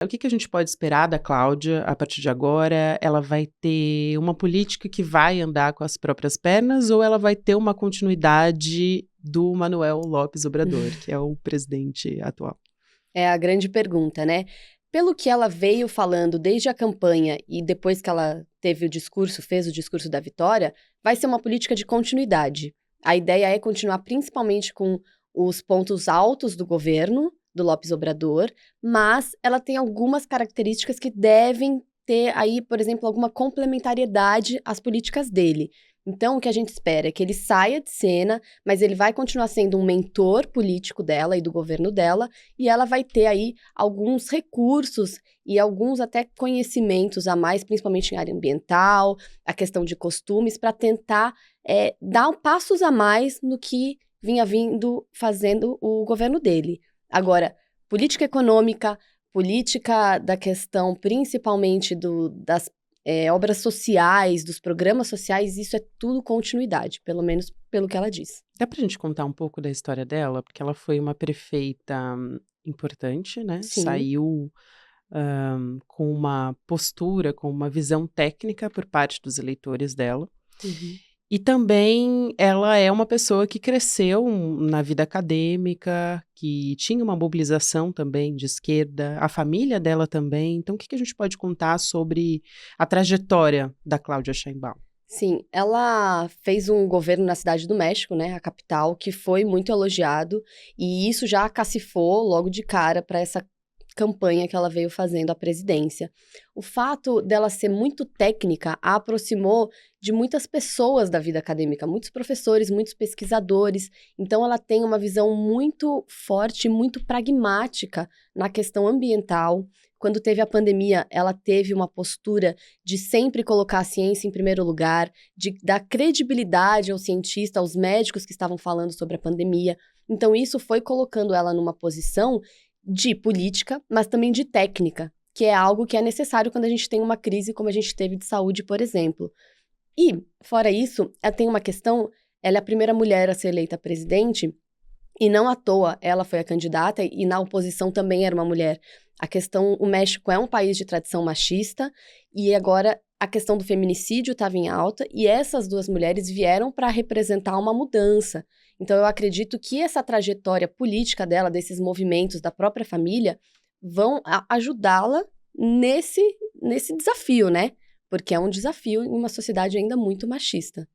O que que a gente pode esperar da Cláudia a partir de agora? Ela vai ter uma política que vai andar com as próprias pernas ou ela vai ter uma continuidade do Manuel Lopes Obrador, que é o presidente atual? É a grande pergunta, né? Pelo que ela veio falando desde a campanha e depois que ela teve o discurso, fez o discurso da vitória, vai ser uma política de continuidade. A ideia é continuar principalmente com os pontos altos do governo do Lopes Obrador, mas ela tem algumas características que devem ter aí, por exemplo, alguma complementariedade às políticas dele. Então, o que a gente espera é que ele saia de cena, mas ele vai continuar sendo um mentor político dela e do governo dela, e ela vai ter aí alguns recursos e alguns até conhecimentos a mais, principalmente em área ambiental, a questão de costumes, para tentar dar passos a mais no que vinha vindo fazendo o governo dele. Agora, política econômica, política da questão principalmente das obras sociais, dos programas sociais, isso é tudo continuidade, pelo menos pelo que ela diz. Dá pra gente contar um pouco da história dela? Porque ela foi uma prefeita importante, né? Sim. Saiu com uma postura, com uma visão técnica por parte dos eleitores dela. Uhum. E também ela é uma pessoa que cresceu na vida acadêmica, que tinha uma mobilização também de esquerda, a família dela também. Então, o que que a gente pode contar sobre a trajetória da Cláudia Sheinbaum? Sim, ela fez um governo na Cidade do México, né, a capital, que foi muito elogiado, e isso já cacifou logo de cara para essa campanha que ela veio fazendo à presidência. O fato dela ser muito técnica a aproximou de muitas pessoas da vida acadêmica, muitos professores, muitos pesquisadores. Então, ela tem uma visão muito forte, muito pragmática na questão ambiental. Quando teve a pandemia, ela teve uma postura de sempre colocar a ciência em primeiro lugar, de dar credibilidade ao cientista, aos médicos que estavam falando sobre a pandemia. Então, isso foi colocando ela numa posição de política, mas também de técnica, que é algo que é necessário quando a gente tem uma crise como a gente teve de saúde, por exemplo. E, fora isso, ela tem uma questão, ela é a primeira mulher a ser eleita presidente, e não à toa ela foi a candidata, e na oposição também era uma mulher. A questão, o México é um país de tradição machista, e agora a questão do feminicídio estava em alta, e essas duas mulheres vieram para representar uma mudança. Então, eu acredito que essa trajetória política dela, desses movimentos da própria família, vão ajudá-la nesse desafio, né? Porque é um desafio em uma sociedade ainda muito machista.